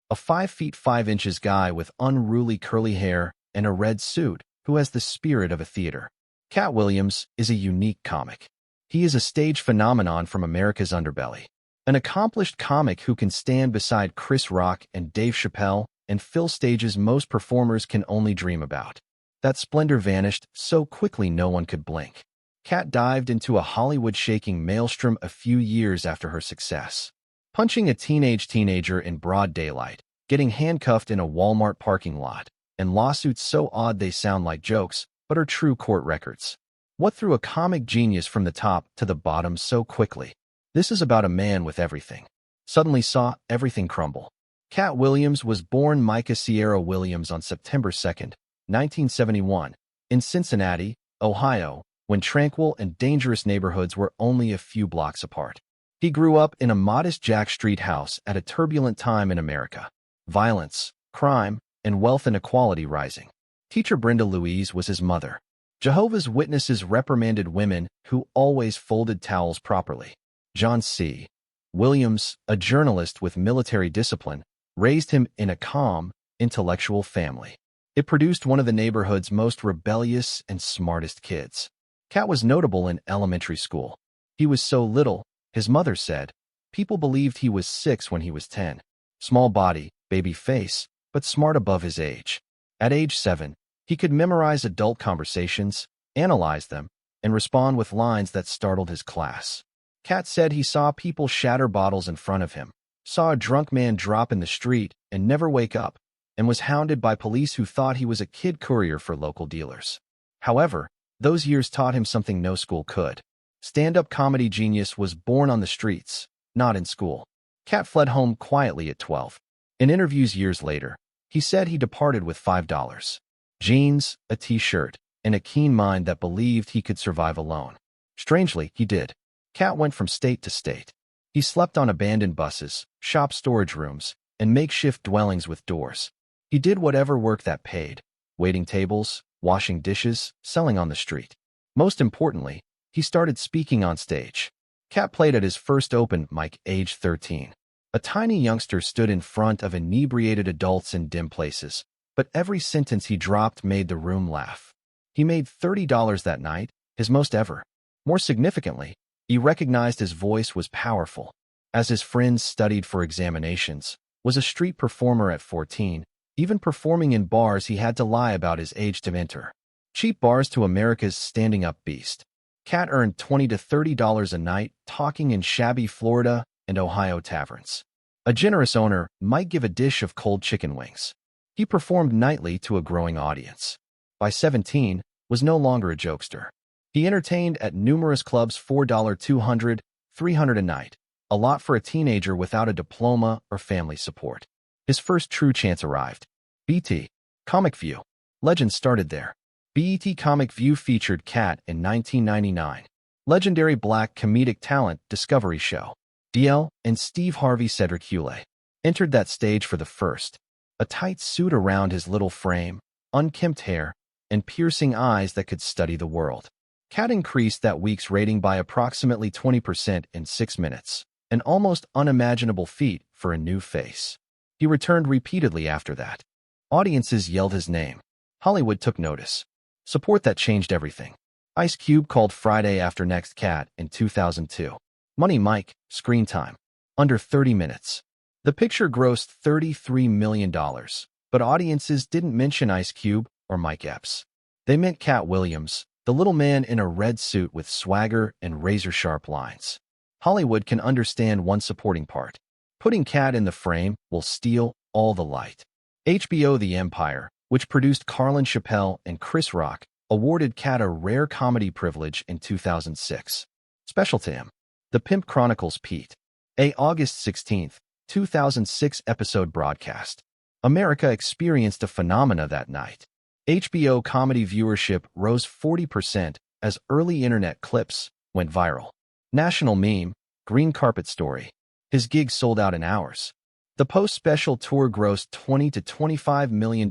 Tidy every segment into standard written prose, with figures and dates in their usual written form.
a 5 feet 5 inches guy with unruly curly hair and a red suit who has the spirit of a theater. Katt Williams is a unique comic. He is a stage phenomenon from America's underbelly. An accomplished comic who can stand beside Chris Rock and Dave Chappelle and fill stages most performers can only dream about. That splendor vanished so quickly no one could blink. Katt dived into a Hollywood-shaking maelstrom a few years after her success. Punching a teenager in broad daylight, getting handcuffed in a Walmart parking lot, and lawsuits so odd they sound like jokes, but are true court records. What threw a comic genius from the top to the bottom so quickly? This is about a man with everything. Suddenly saw everything crumble. Katt Williams was born Micah Sierra Williams on September 2, 1971, in Cincinnati, Ohio, when tranquil and dangerous neighborhoods were only a few blocks apart. He grew up in a modest Jack Street house at a turbulent time in America. Violence, crime, and wealth inequality rising. Teacher Brenda Louise was his mother. Jehovah's Witnesses reprimanded women who always folded towels properly. John C. Williams, a journalist with military discipline, raised him in a calm, intellectual family. It produced one of the neighborhood's most rebellious and smartest kids. Katt was notable in elementary school. He was so little, his mother said, people believed he was 6 when he was 10. Small body, baby face, but smart above his age. At age 7, he could memorize adult conversations, analyze them, and respond with lines that startled his class. Katt said he saw people shatter bottles in front of him, saw a drunk man drop in the street and never wake up, and was hounded by police who thought he was a kid courier for local dealers. However, those years taught him something no school could. Stand-up comedy genius was born on the streets, not in school. Katt fled home quietly at 12. In interviews years later, he said he departed with $5, jeans, a t-shirt, and a keen mind that believed he could survive alone. Strangely, he did. Katt went from state to state. He slept on abandoned buses, shop storage rooms, and makeshift dwellings with doors. He did whatever work that paid, waiting tables, washing dishes, selling on the street. Most importantly, he started speaking on stage. Katt played at his first open mic age 13. A tiny youngster stood in front of inebriated adults in dim places, but every sentence he dropped made the room laugh. He made $30 that night, his most ever. More significantly, he recognized his voice was powerful. As his friends studied for examinations, was a street performer at 14, even performing in bars he had to lie about his age to enter. Cheap bars to America's standing-up beast. Katt earned $20 to $30 a night talking in shabby Florida and Ohio taverns. A generous owner might give a dish of cold chicken wings. He performed nightly to a growing audience. By 17, was no longer a jokester. He entertained at numerous clubs $4, $200, $300 a night, a lot for a teenager without a diploma or family support. His first true chance arrived. BT. Comic View. Legend started there. BET Comic View featured Katt in 1999. Legendary black comedic talent Discovery Show. DL and Steve Harvey Cedric Hewlett entered that stage for the first. A tight suit around his little frame, unkempt hair, and piercing eyes that could study the world. Katt increased that week's rating by approximately 20% in 6 minutes, an almost unimaginable feat for a new face. He returned repeatedly after that. Audiences yelled his name. Hollywood took notice. Support that changed everything. Ice Cube called Friday After Next Katt in 2002. Money Mike, screen time. Under 30 minutes. The picture grossed $33 million, but audiences didn't mention Ice Cube or Mike Epps. They meant Katt Williams, the little man in a red suit with swagger and razor-sharp lines. Hollywood can understand one supporting part. Putting Katt in the frame will steal all the light. HBO The Empire, which produced Carlin Chappelle and Chris Rock, awarded Katt a rare comedy privilege in 2006. Special to him. The Pimp Chronicles Pete. A August 16, 2006 episode broadcast. America experienced a phenomena that night. HBO comedy viewership rose 40% as early internet clips went viral. National meme, green carpet story. His gigs sold out in hours. The post-special tour grossed $20 to $25 million,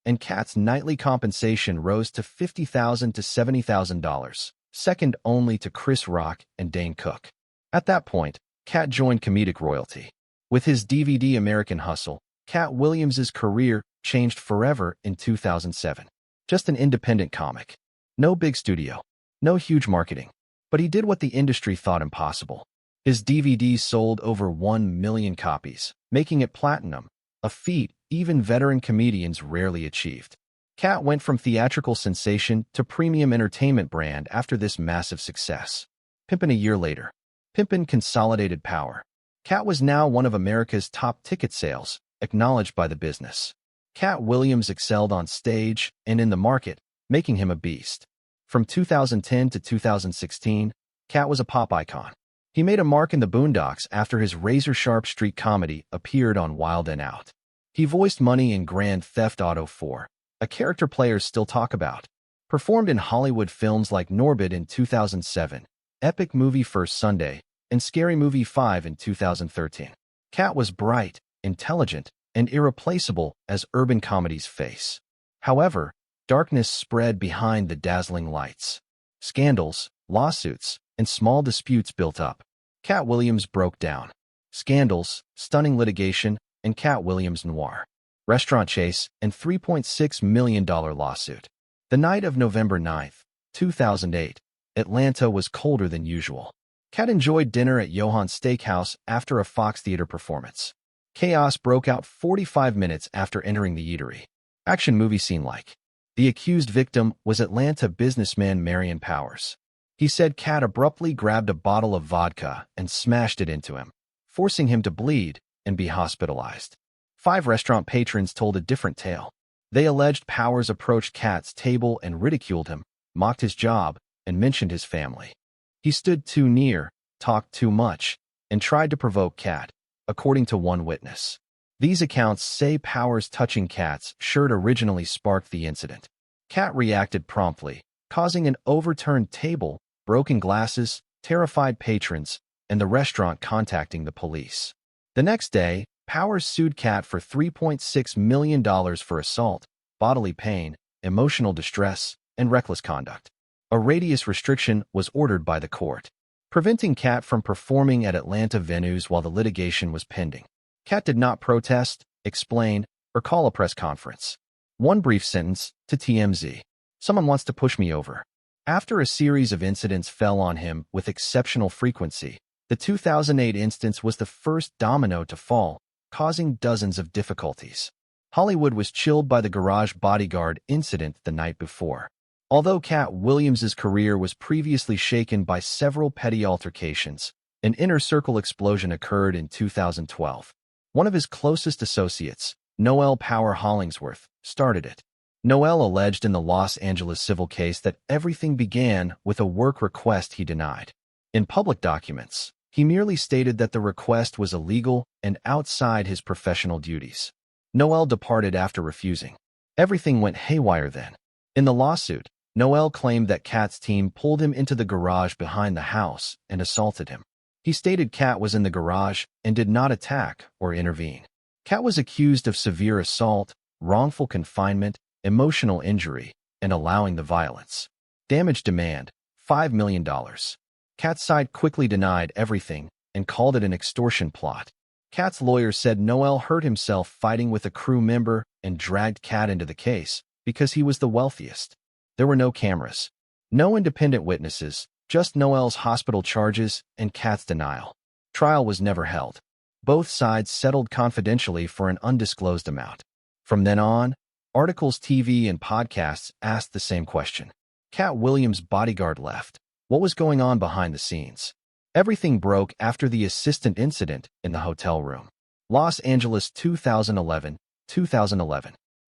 and Katt's nightly compensation rose to $50,000 to $70,000, second only to Chris Rock and Dane Cook. At that point, Katt joined comedic royalty. With his DVD American Hustle, Katt Williams's career changed forever in 2007. Just an independent comic. No big studio. No huge marketing. But he did what the industry thought impossible. His DVDs sold over 1 million copies, making it platinum, a feat even veteran comedians rarely achieved. Katt went from theatrical sensation to premium entertainment brand after this massive success. Pimpin' a year later. Pimpin' consolidated power. Katt was now one of America's top ticket sales, acknowledged by the business. Katt Williams excelled on stage and in the market, making him a beast. From 2010 to 2016, Katt was a pop icon. He made a mark in the Boondocks after his razor-sharp street comedy appeared on Wild 'N Out. He voiced Money in Grand Theft Auto 4, a character players still talk about. Performed in Hollywood films like Norbit in 2007, Epic Movie First Sunday, and Scary Movie 5 in 2013. Katt was bright, intelligent, and irreplaceable as urban comedy's face. However, darkness spread behind the dazzling lights. Scandals, lawsuits, and small disputes built up. Katt Williams broke down. Scandals, stunning litigation, and Katt Williams noir. Restaurant chase and $3.6 million lawsuit. The night of November 9, 2008, Atlanta was colder than usual. Katt enjoyed dinner at Johann's Steakhouse after a Fox Theater performance. Chaos broke out 45 minutes after entering the eatery. Action movie scene like. The accused victim was Atlanta businessman Marion Powers. He said Katt abruptly grabbed a bottle of vodka and smashed it into him, forcing him to bleed and be hospitalized. 5 restaurant patrons told a different tale. They alleged Powers approached Katt's table and ridiculed him, mocked his job, and mentioned his family. He stood too near, talked too much, and tried to provoke Katt, according to one witness. These accounts say Powers touching Katt's shirt originally sparked the incident. Katt reacted promptly, causing an overturned table, broken glasses, terrified patrons, and the restaurant contacting the police. The next day, Powers sued Katt for $3.6 million for assault, bodily pain, emotional distress, and reckless conduct. A radius restriction was ordered by the court, preventing Katt from performing at Atlanta venues while the litigation was pending. Katt did not protest, explain, or call a press conference. One brief sentence to TMZ. Someone wants to push me over. After a series of incidents fell on him with exceptional frequency, the 2008 instance was the first domino to fall, causing dozens of difficulties. Hollywood was chilled by the garage bodyguard incident the night before. Although Katt Williams's career was previously shaken by several petty altercations, an inner circle explosion occurred in 2012. One of his closest associates, Noel Power Hollingsworth, started it. Noel alleged in the Los Angeles civil case that everything began with a work request he denied. In public documents, he merely stated that the request was illegal and outside his professional duties. Noel departed after refusing. Everything went haywire then. In the lawsuit, Noel claimed that Katt's team pulled him into the garage behind the house and assaulted him. He stated Katt was in the garage and did not attack or intervene. Katt was accused of severe assault, wrongful confinement, emotional injury, and allowing the violence. Damage demand, $5 million. Katt's side quickly denied everything and called it an extortion plot. Katt's lawyer said Noel hurt himself fighting with a crew member and dragged Katt into the case because he was the wealthiest. There were no cameras, no independent witnesses, just Noel's hospital charges and Katt's denial. Trial was never held. Both sides settled confidentially for an undisclosed amount. From then on, articles, TV, and podcasts asked the same question. Katt Williams' bodyguard left. What was going on behind the scenes? Everything broke after the assistant incident in the hotel room. Los Angeles 2011.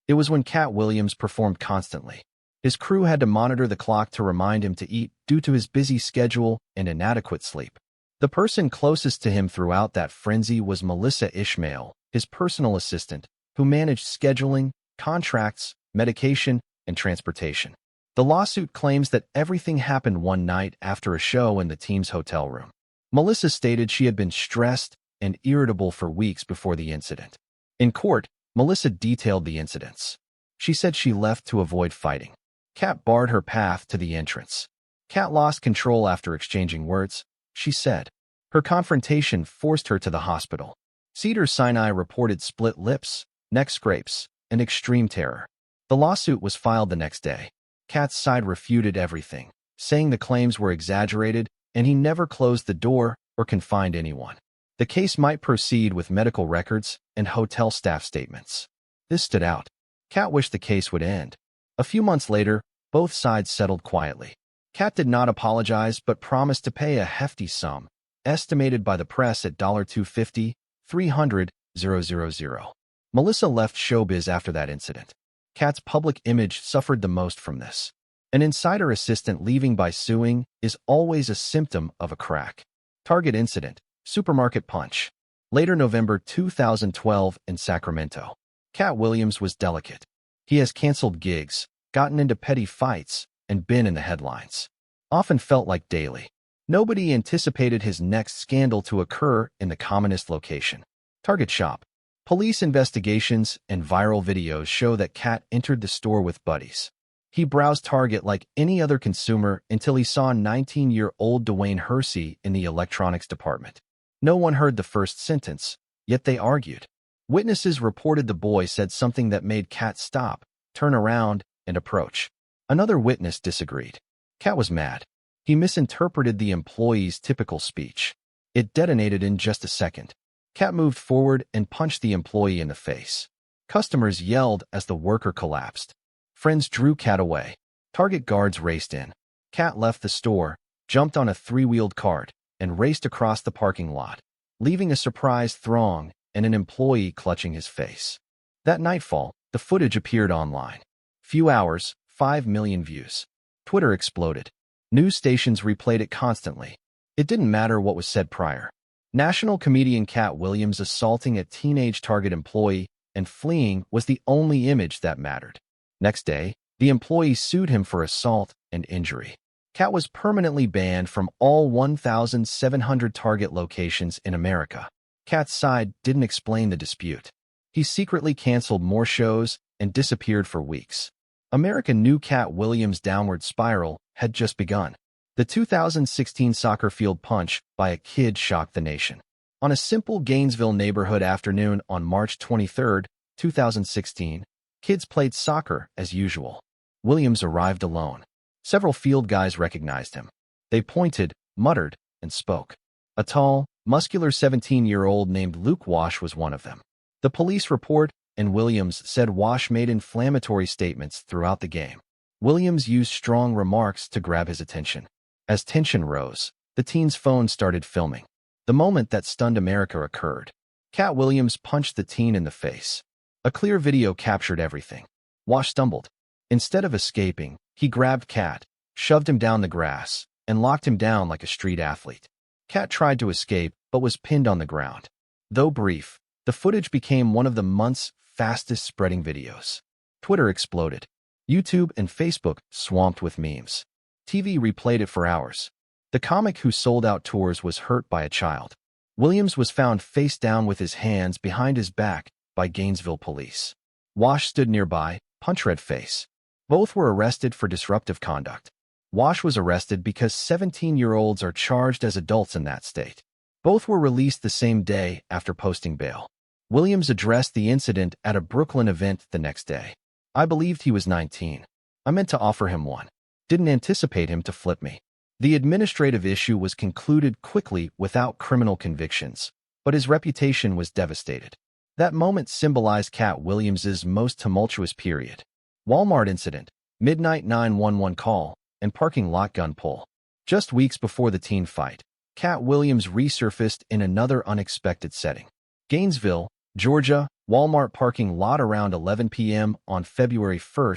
It was when Katt Williams performed constantly. His crew had to monitor the clock to remind him to eat due to his busy schedule and inadequate sleep. The person closest to him throughout that frenzy was Melissa Ishmael, his personal assistant, who managed scheduling, contracts, medication, and transportation. The lawsuit claims that everything happened one night after a show in the team's hotel room. Melissa stated she had been stressed and irritable for weeks before the incident. In court, Melissa detailed the incidents. She said she left to avoid fighting. Katt barred her path to the entrance. Katt lost control after exchanging words, she said. Her confrontation forced her to the hospital. Cedars-Sinai reported split lips, neck scrapes, and extreme terror. The lawsuit was filed the next day. Katt's side refuted everything, saying the claims were exaggerated and he never closed the door or confined anyone. The case might proceed with medical records and hotel staff statements. This stood out. Katt wished the case would end. A few months later, both sides settled quietly. Katt did not apologize but promised to pay a hefty sum, estimated by the press at $250, $300,000. Melissa left showbiz after that incident. Katt's public image suffered the most from this. An insider assistant leaving by suing is always a symptom of a crack. Target incident, supermarket punch. Later November 2012 in Sacramento. Katt Williams was delicate. He has canceled gigs, gotten into petty fights, and been in the headlines. Often felt like daily. Nobody anticipated his next scandal to occur in the commonest location. Target shop. Police investigations and viral videos show that Katt entered the store with buddies. He browsed Target like any other consumer until he saw 19-year-old Dwayne Hersey in the electronics department. No one heard the first sentence, yet they argued. Witnesses reported the boy said something that made Katt stop, turn around, and approach. Another witness disagreed. Katt was mad. He misinterpreted the employee's typical speech. It detonated in just a second. Katt moved forward and punched the employee in the face. Customers yelled as the worker collapsed. Friends drew Katt away. Target guards raced in. Katt left the store, jumped on a three-wheeled cart, and raced across the parking lot, leaving a surprised throng and an employee clutching his face. That nightfall, the footage appeared online. Few hours, 5 million views. Twitter exploded. News stations replayed it constantly. It didn't matter what was said prior. National comedian Katt Williams assaulting a teenage Target employee and fleeing was the only image that mattered. Next day, the employee sued him for assault and injury. Katt was permanently banned from all 1,700 Target locations in America. Katt's side didn't explain the dispute. He secretly canceled more shows and disappeared for weeks. America knew Katt Williams' downward spiral had just begun. The 2016 soccer field punch by a kid shocked the nation. On a simple Gainesville neighborhood afternoon on March 23, 2016, kids played soccer as usual. Williams arrived alone. Several field guys recognized him. They pointed, muttered, and spoke. A tall, muscular 17-year-old named Luke Wash was one of them. The police report and Williams said Wash made inflammatory statements throughout the game. Williams used strong remarks to grab his attention. As tension rose, the teen's phone started filming. The moment that stunned America occurred. Katt Williams punched the teen in the face. A clear video captured everything. Wash stumbled. Instead of escaping, he grabbed Katt, shoved him down the grass, and locked him down like a street athlete. Katt tried to escape, but was pinned on the ground. Though brief, the footage became one of the month's fastest-spreading videos. Twitter exploded. YouTube and Facebook swamped with memes. TV replayed it for hours. The comic who sold out tours was hurt by a child. Williams was found face down with his hands behind his back by Gainesville police. Wash stood nearby, punch-red face. Both were arrested for disruptive conduct. Wash was arrested because 17-year-olds are charged as adults in that state. Both were released the same day after posting bail. Williams addressed the incident at a Brooklyn event the next day. I believed he was 19. I meant to offer him one. Didn't anticipate him to flip me. The administrative issue was concluded quickly without criminal convictions, but his reputation was devastated. That moment symbolized Katt Williams's most tumultuous period. Walmart incident, midnight 911 call, and parking lot gun pull. Just weeks before the teen fight, Katt Williams resurfaced in another unexpected setting. Gainesville, Georgia, Walmart parking lot around 11 p.m. on February 1,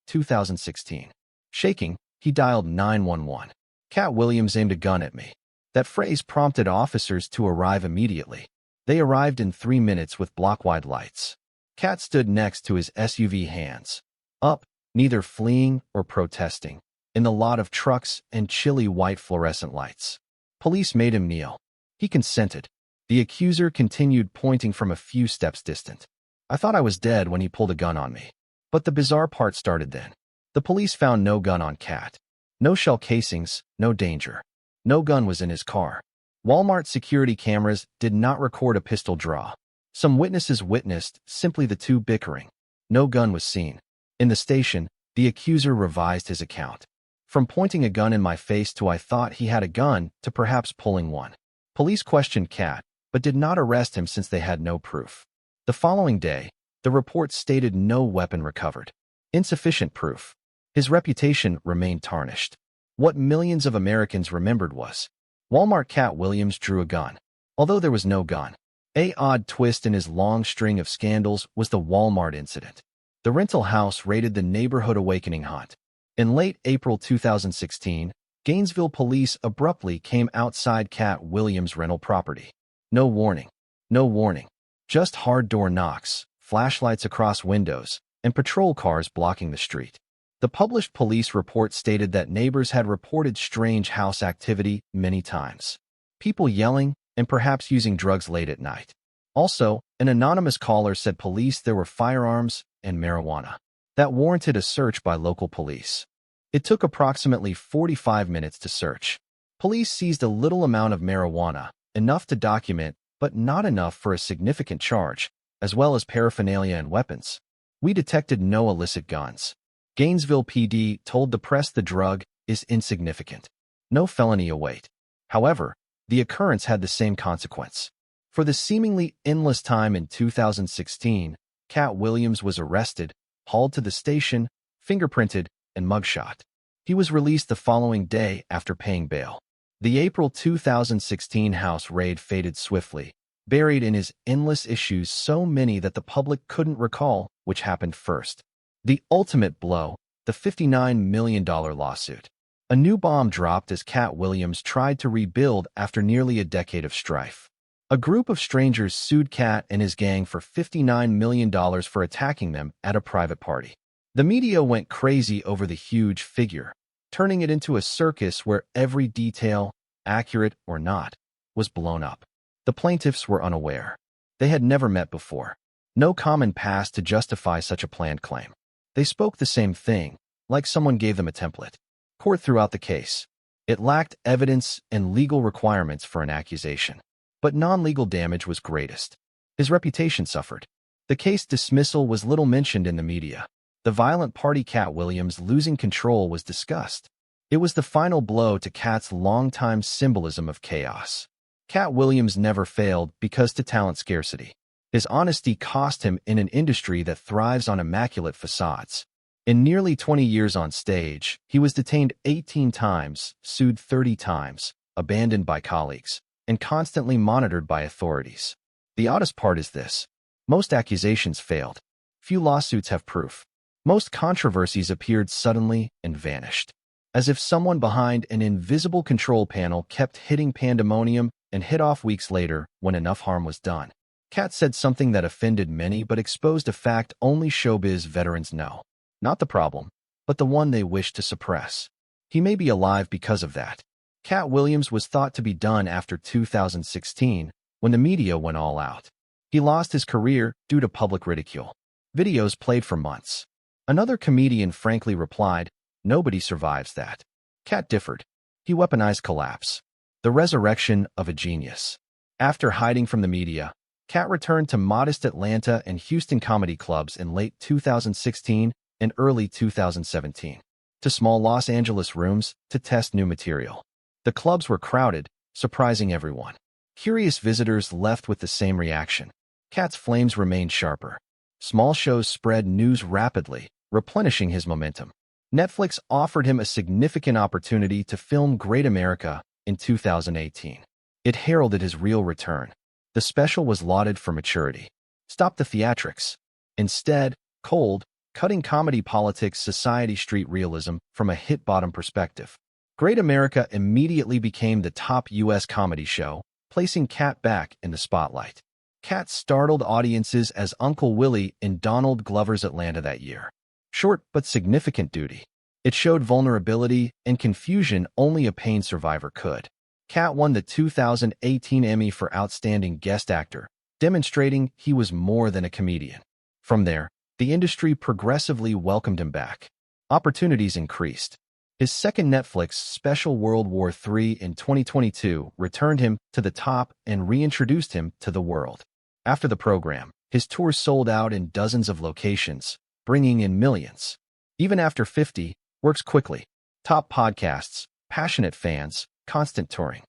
2016. Shaking, he dialed 911. Katt Williams aimed a gun at me. That phrase prompted officers to arrive immediately. They arrived in 3 minutes with block-wide lights. Katt stood next to his SUV, hands up, neither fleeing or protesting, in the lot of trucks and chilly white fluorescent lights. Police made him kneel. He consented. The accuser continued pointing from a few steps distant. I thought I was dead when he pulled a gun on me. But the bizarre part started then. The police found no gun on Katt. No shell casings, no danger. No gun was in his car. Walmart security cameras did not record a pistol draw. Some witnesses witnessed simply the two bickering. No gun was seen. In the station, the accuser revised his account. From pointing a gun in my face to I thought he had a gun to perhaps pulling one. Police questioned Katt, but did not arrest him since they had no proof. The following day, the report stated no weapon recovered. Insufficient proof. His reputation remained tarnished. What millions of Americans remembered was Walmart Katt Williams drew a gun, although there was no gun. An odd twist in his long string of scandals was the Walmart incident. The rental house raided the neighborhood awakening hunt. In late April 2016, Gainesville police abruptly came outside Katt Williams' rental property. No warning. No warning. Just hard door knocks, flashlights across windows, and patrol cars blocking the street. The published police report stated that neighbors had reported strange house activity many times. People yelling and perhaps using drugs late at night. Also, an anonymous caller said police there were firearms and marijuana. That warranted a search by local police. It took approximately 45 minutes to search. Police seized a little amount of marijuana, enough to document, but not enough for a significant charge, as well as paraphernalia and weapons. We detected no illicit guns. Gainesville PD told the press the drug is insignificant. No felony await. However, the occurrence had the same consequence. For the seemingly endless time in 2016, Katt Williams was arrested, hauled to the station, fingerprinted, and mugshot. He was released the following day after paying bail. The April 2016 house raid faded swiftly, buried in his endless issues, so many that the public couldn't recall which happened first. The ultimate blow, the $59 million lawsuit. A new bomb dropped as Katt Williams tried to rebuild after nearly a decade of strife. A group of strangers sued Katt and his gang for $59 million for attacking them at a private party. The media went crazy over the huge figure, turning it into a circus where every detail, accurate or not, was blown up. The plaintiffs were unaware. They had never met before. No common past to justify such a planned claim. They spoke the same thing, like someone gave them a template. Court threw out the case. It lacked evidence and legal requirements for an accusation. But non-legal damage was greatest. His reputation suffered. The case dismissal was little mentioned in the media. The violent party Katt Williams losing control was discussed. It was the final blow to Katt's longtime symbolism of chaos. Katt Williams never failed because to talent scarcity. His honesty cost him in an industry that thrives on immaculate facades. In nearly 20 years on stage, he was detained 18 times, sued 30 times, abandoned by colleagues, and constantly monitored by authorities. The oddest part is this. Most accusations failed. Few lawsuits have proof. Most controversies appeared suddenly and vanished. As if someone behind an invisible control panel kept hitting pandemonium and hit off weeks later when enough harm was done. Katt said something that offended many but exposed a fact only showbiz veterans know. Not the problem, but the one they wish to suppress. He may be alive because of that. Katt Williams was thought to be done after 2016, when the media went all out. He lost his career due to public ridicule. Videos played for months. Another comedian frankly replied, "Nobody survives that." Katt differed. He weaponized collapse. The resurrection of a genius. After hiding from the media, Katt returned to modest Atlanta and Houston comedy clubs in late 2016 and early 2017. To small Los Angeles rooms to test new material. The clubs were crowded, surprising everyone. Curious visitors left with the same reaction. Katt's flames remained sharper. Small shows spread news rapidly, replenishing his momentum. Netflix offered him a significant opportunity to film Great America in 2018. It heralded his real return. The special was lauded for maturity. Stop the theatrics. Instead, cold, cutting comedy politics society street realism from a hit-bottom perspective. Great America immediately became the top U.S. comedy show, placing Katt back in the spotlight. Katt startled audiences as Uncle Willie in Donald Glover's Atlanta that year. Short but significant duty. It showed vulnerability and confusion only a pain survivor could. Katt won the 2018 Emmy for Outstanding Guest Actor, demonstrating he was more than a comedian. From there, the industry progressively welcomed him back. Opportunities increased. His second Netflix special World War III in 2022 returned him to the top and reintroduced him to the world. After the program, his tours sold out in dozens of locations, bringing in millions. Even after 50, works quickly. Top podcasts, passionate fans, constant touring.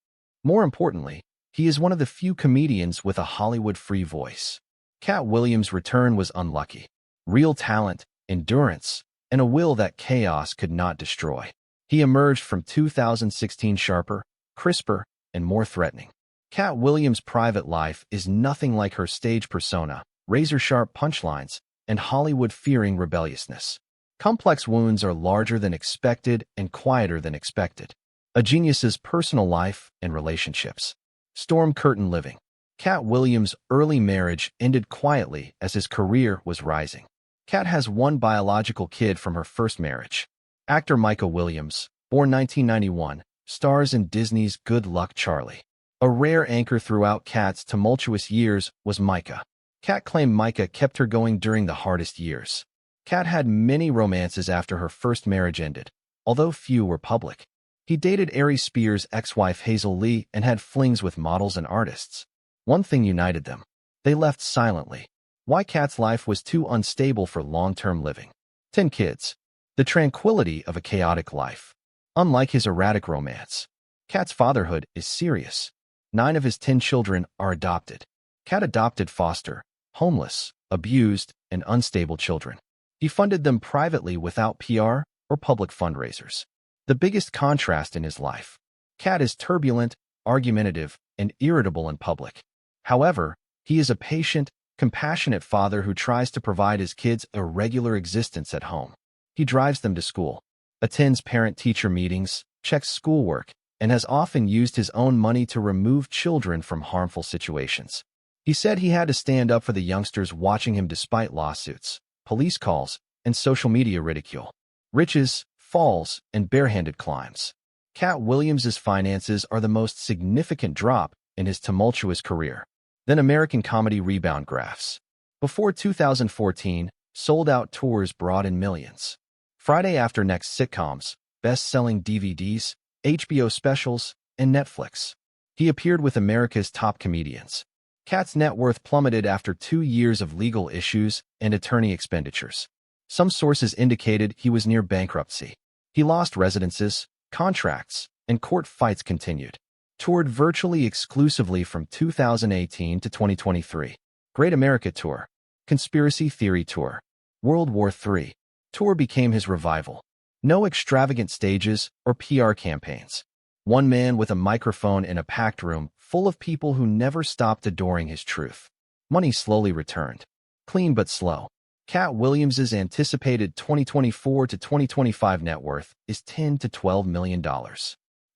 More importantly, he is one of the few comedians with a Hollywood-free voice. Katt Williams' return was unlucky. Real talent, endurance, and a will that chaos could not destroy. He emerged from 2016 sharper, crisper, and more threatening. Katt Williams' private life is nothing like her stage persona, razor-sharp punchlines, and Hollywood-fearing rebelliousness. Complex wounds are larger than expected and quieter than expected. A genius's personal life and relationships. Storm curtain living. Katt Williams' early marriage ended quietly as his career was rising. Katt has one biological kid from her first marriage. Actor Micah Williams, born 1991, stars in Disney's Good Luck Charlie. A rare anchor throughout Katt's tumultuous years was Micah. Katt claimed Micah kept her going during the hardest years. Katt had many romances after her first marriage ended, although few were public. He dated Aries Spears' ex-wife Hazel Lee and had flings with models and artists. One thing united them. They left silently. Why Katt's life was too unstable for long-term living. 10 kids. The tranquility of a chaotic life. Unlike his erratic romance, Katt's fatherhood is serious. 9 of his 10 children are adopted. Katt adopted foster, homeless, abused, and unstable children. He funded them privately without PR or public fundraisers. The biggest contrast in his life. Katt is turbulent, argumentative, and irritable in public. However, he is a patient, compassionate father who tries to provide his kids a regular existence at home. He drives them to school, attends parent-teacher meetings, checks schoolwork, and has often used his own money to remove children from harmful situations. He said he had to stand up for the youngsters watching him despite lawsuits, police calls, and social media ridicule. Riches, falls, and barehanded climbs. Katt Williams' finances are the most significant drop in his tumultuous career. Then American comedy rebound graphs. Before 2014, sold-out tours brought in millions. Friday after next sitcoms, best-selling DVDs, HBO specials, and Netflix. He appeared with America's top comedians. Katt's net worth plummeted after 2 years of legal issues and attorney expenditures. Some sources indicated he was near bankruptcy. He lost residences, contracts, and court fights continued. Toured virtually exclusively from 2018 to 2023. Great America Tour. Conspiracy Theory Tour. World War III. Tour became his revival. No extravagant stages or PR campaigns. One man with a microphone in a packed room full of people who never stopped adoring his truth. Money slowly returned. Clean but slow. Katt Williams' anticipated 2024 to 2025 net worth is $10 to $12 million.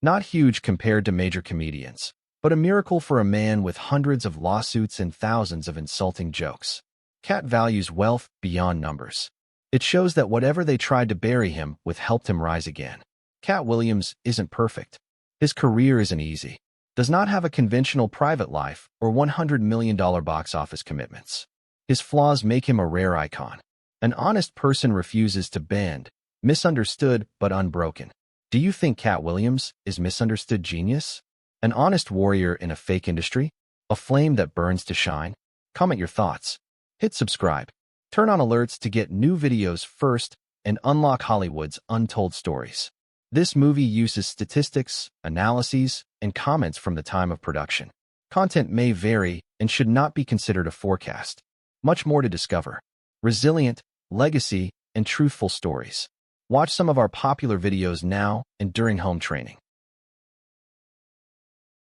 Not huge compared to major comedians, but a miracle for a man with hundreds of lawsuits and thousands of insulting jokes. Katt values wealth beyond numbers. It shows that whatever they tried to bury him with helped him rise again. Katt Williams isn't perfect. His career isn't easy. Does not have a conventional private life or $100 million box office commitments. His flaws make him a rare icon. An honest person refuses to bend, misunderstood but unbroken. Do you think Katt Williams is misunderstood genius? An honest warrior in a fake industry? A flame that burns to shine? Comment your thoughts. Hit subscribe. Turn on alerts to get new videos first and unlock Hollywood's untold stories. This movie uses statistics, analyses, and comments from the time of production. Content may vary and should not be considered a forecast. Much more to discover. Resilient, legacy, and truthful stories. Watch some of our popular videos now and during home training.